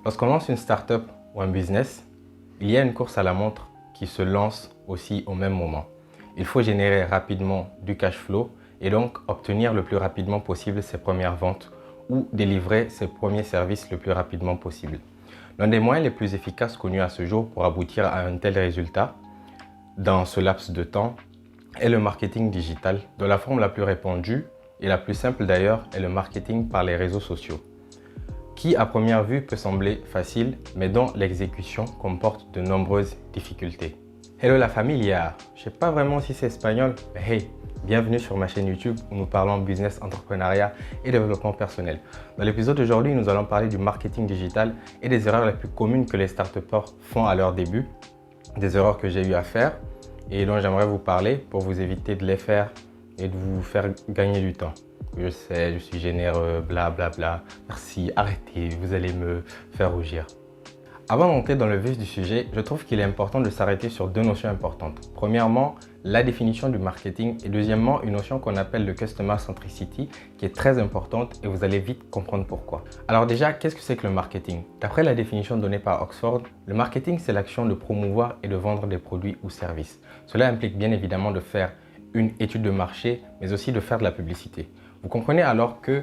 Lorsqu'on lance une startup ou un business, il y a une course à la montre qui se lance aussi au même moment. Il faut générer rapidement du cash flow et donc obtenir le plus rapidement possible ses premières ventes ou délivrer ses premiers services le plus rapidement possible. L'un des moyens les plus efficaces connus à ce jour pour aboutir à un tel résultat dans ce laps de temps est le marketing digital, dont la forme la plus répandue et la plus simple d'ailleurs est le marketing par les réseaux sociaux, qui à première vue peut sembler facile, mais dont l'exécution comporte de nombreuses difficultés. Hello la familia, je sais pas vraiment si c'est espagnol, mais hey, bienvenue sur ma chaîne YouTube où nous parlons business, entrepreneuriat et développement personnel. Dans l'épisode d'aujourd'hui, nous allons parler du marketing digital et des erreurs les plus communes que les start-upers font à leur début, des erreurs que j'ai eu à faire et dont j'aimerais vous parler pour vous éviter de les faire et de vous faire gagner du temps. Je sais, je suis généreux, blablabla. Merci, arrêtez, vous allez me faire rougir. Avant d'entrer dans le vif du sujet, je trouve qu'il est important de s'arrêter sur deux notions importantes. Premièrement, la définition du marketing et deuxièmement, une notion qu'on appelle le Customer Centricity qui est très importante et vous allez vite comprendre pourquoi. Alors déjà, qu'est-ce que c'est que le marketing? D'après la définition donnée par Oxford, le marketing c'est l'action de promouvoir et de vendre des produits ou services. Cela implique bien évidemment de faire une étude de marché mais aussi de faire de la publicité. Vous comprenez alors que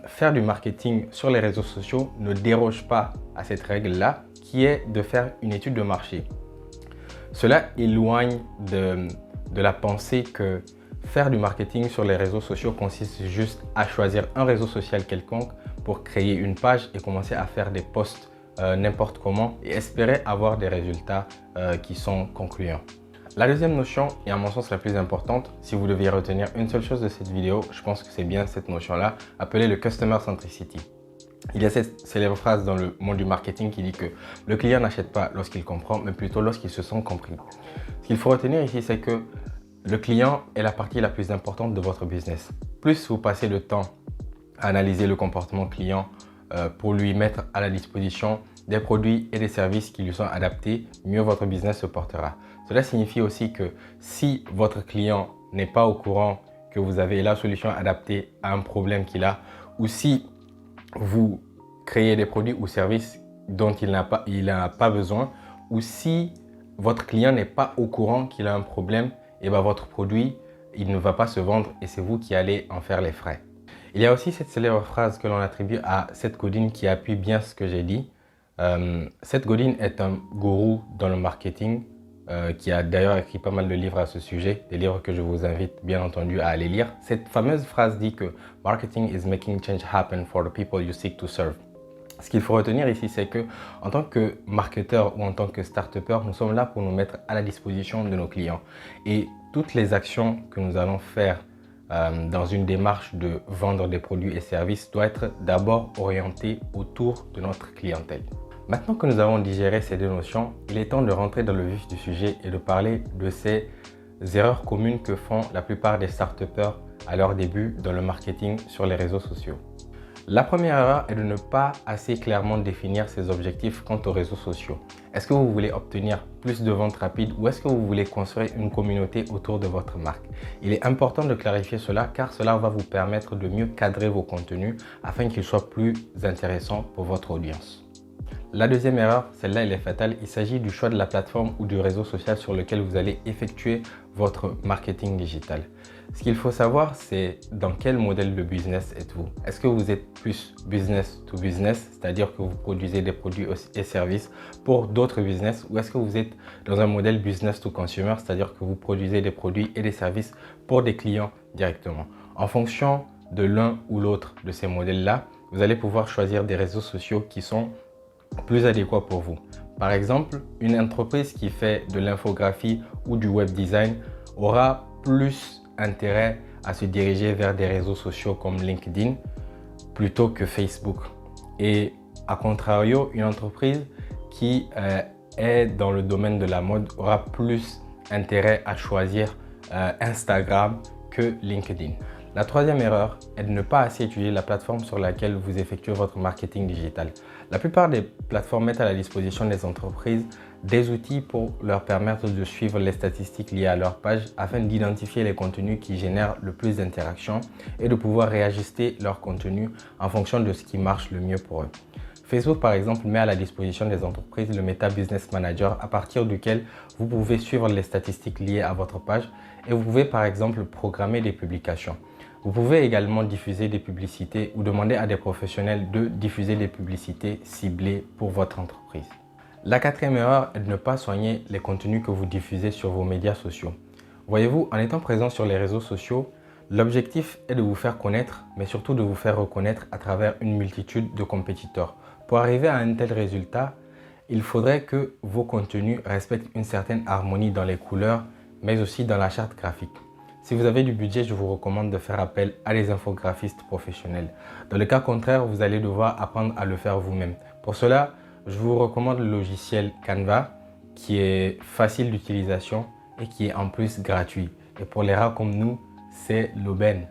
faire du marketing sur les réseaux sociaux ne déroge pas à cette règle-là, qui est de faire une étude de marché. Cela éloigne de la pensée que faire du marketing sur les réseaux sociaux consiste juste à choisir un réseau social quelconque pour créer une page et commencer à faire des posts n'importe comment et espérer avoir des résultats qui sont concluants. La deuxième notion, et à mon sens la plus importante, si vous deviez retenir une seule chose de cette vidéo, je pense que c'est bien cette notion-là, appelée le Customer Centricity. Il y a cette célèbre phrase dans le monde du marketing qui dit que le client n'achète pas lorsqu'il comprend, mais plutôt lorsqu'il se sent compris. Ce qu'il faut retenir ici, c'est que le client est la partie la plus importante de votre business. Plus vous passez de temps à analyser le comportement client pour lui mettre à la disposition des produits et des services qui lui sont adaptés, mieux votre business se portera. Cela signifie aussi que si votre client n'est pas au courant que vous avez la solution adaptée à un problème qu'il a, ou si vous créez des produits ou services dont il n'a pas besoin, ou si votre client n'est pas au courant qu'il a un problème, et bien votre produit il ne va pas se vendre et c'est vous qui allez en faire les frais. Il y a aussi cette célèbre phrase que l'on attribue à Seth Godin qui appuie bien ce que j'ai dit. Seth Godin est un gourou dans le marketing qui a d'ailleurs écrit pas mal de livres à ce sujet, des livres que je vous invite bien entendu à aller lire. Cette fameuse phrase dit que « Marketing is making change happen for the people you seek to serve ». Ce qu'il faut retenir ici, c'est que en tant que marketeur ou en tant que start-upper, nous sommes là pour nous mettre à la disposition de nos clients. Et toutes les actions que nous allons faire dans une démarche de vendre des produits et services doit être d'abord orientée autour de notre clientèle. Maintenant que nous avons digéré ces deux notions, il est temps de rentrer dans le vif du sujet et de parler de ces erreurs communes que font la plupart des start-upers à leur début dans le marketing sur les réseaux sociaux. La première erreur est de ne pas assez clairement définir ses objectifs quant aux réseaux sociaux. Est-ce que vous voulez obtenir plus de ventes rapides ou est-ce que vous voulez construire une communauté autour de votre marque? Il est important de clarifier cela car cela va vous permettre de mieux cadrer vos contenus afin qu'ils soient plus intéressants pour votre audience. La deuxième erreur, celle-là elle est fatale, il s'agit du choix de la plateforme ou du réseau social sur lequel vous allez effectuer votre marketing digital. Ce qu'il faut savoir, c'est dans quel modèle de business êtes-vous? Est-ce que vous êtes plus business to business, c'est-à-dire que vous produisez des produits et services pour d'autres business, ou est-ce que vous êtes dans un modèle business to consumer, c'est-à-dire que vous produisez des produits et des services pour des clients directement? En fonction de l'un ou l'autre de ces modèles-là, vous allez pouvoir choisir des réseaux sociaux qui sont plus adéquats pour vous. Par exemple, une entreprise qui fait de l'infographie ou du web design aura plus intérêt à se diriger vers des réseaux sociaux comme LinkedIn plutôt que Facebook. Et à contrario, une entreprise qui est dans le domaine de la mode aura plus intérêt à choisir Instagram que LinkedIn. La troisième erreur est de ne pas assez étudier la plateforme sur laquelle vous effectuez votre marketing digital. La plupart des plateformes mettent à la disposition des entreprises des outils pour leur permettre de suivre les statistiques liées à leur page afin d'identifier les contenus qui génèrent le plus d'interactions et de pouvoir réajuster leur contenu en fonction de ce qui marche le mieux pour eux. Facebook, par exemple, met à la disposition des entreprises le Meta Business Manager à partir duquel vous pouvez suivre les statistiques liées à votre page et vous pouvez, par exemple, programmer des publications. Vous pouvez également diffuser des publicités ou demander à des professionnels de diffuser des publicités ciblées pour votre entreprise. La quatrième erreur est de ne pas soigner les contenus que vous diffusez sur vos médias sociaux. Voyez-vous, en étant présent sur les réseaux sociaux, l'objectif est de vous faire connaître, mais surtout de vous faire reconnaître à travers une multitude de compétiteurs. Pour arriver à un tel résultat, il faudrait que vos contenus respectent une certaine harmonie dans les couleurs, mais aussi dans la charte graphique. Si vous avez du budget, je vous recommande de faire appel à des infographistes professionnels. Dans le cas contraire, vous allez devoir apprendre à le faire vous-même. Pour cela, je vous recommande le logiciel Canva, qui est facile d'utilisation et qui est en plus gratuit. Et pour les rares comme nous, c'est l'aubaine.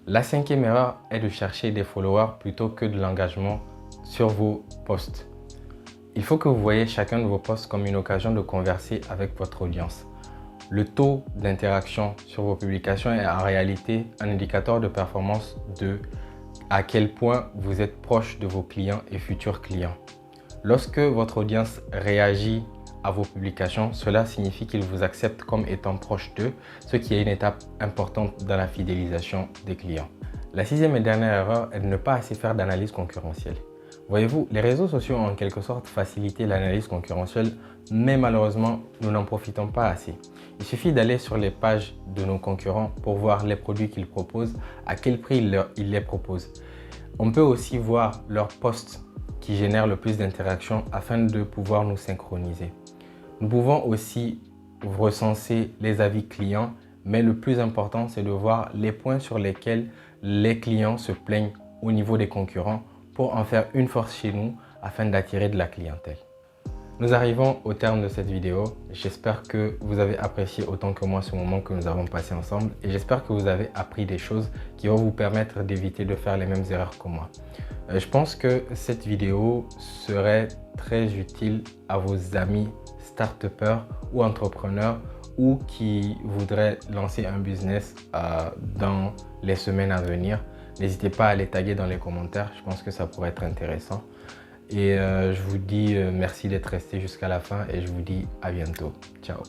La cinquième erreur est de chercher des followers plutôt que de l'engagement sur vos posts. Il faut que vous voyez chacun de vos posts comme une occasion de converser avec votre audience. Le taux d'interaction sur vos publications est en réalité un indicateur de performance de à quel point vous êtes proche de vos clients et futurs clients. Lorsque votre audience réagit à vos publications, cela signifie qu'ils vous acceptent comme étant proche d'eux, ce qui est une étape importante dans la fidélisation des clients. La sixième et dernière erreur est de ne pas assez faire d'analyse concurrentielle. Voyez-vous, les réseaux sociaux ont en quelque sorte facilité l'analyse concurrentielle, mais malheureusement, nous n'en profitons pas assez. Il suffit d'aller sur les pages de nos concurrents pour voir les produits qu'ils proposent, à quel prix ils les proposent. On peut aussi voir leurs posts qui génèrent le plus d'interactions afin de pouvoir nous synchroniser. Nous pouvons aussi recenser les avis clients, mais le plus important, c'est de voir les points sur lesquels les clients se plaignent au niveau des concurrents pour en faire une force chez nous afin d'attirer de la clientèle. Nous arrivons au terme de cette vidéo. J'espère que vous avez apprécié autant que moi ce moment que nous avons passé ensemble et j'espère que vous avez appris des choses qui vont vous permettre d'éviter de faire les mêmes erreurs que moi. Je pense que cette vidéo serait très utile à vos amis start-upers ou entrepreneurs ou qui voudraient lancer un business dans les semaines à venir. N'hésitez pas à les taguer dans les commentaires, je pense que ça pourrait être intéressant. Et je vous dis merci d'être resté jusqu'à la fin et je vous dis à bientôt. Ciao.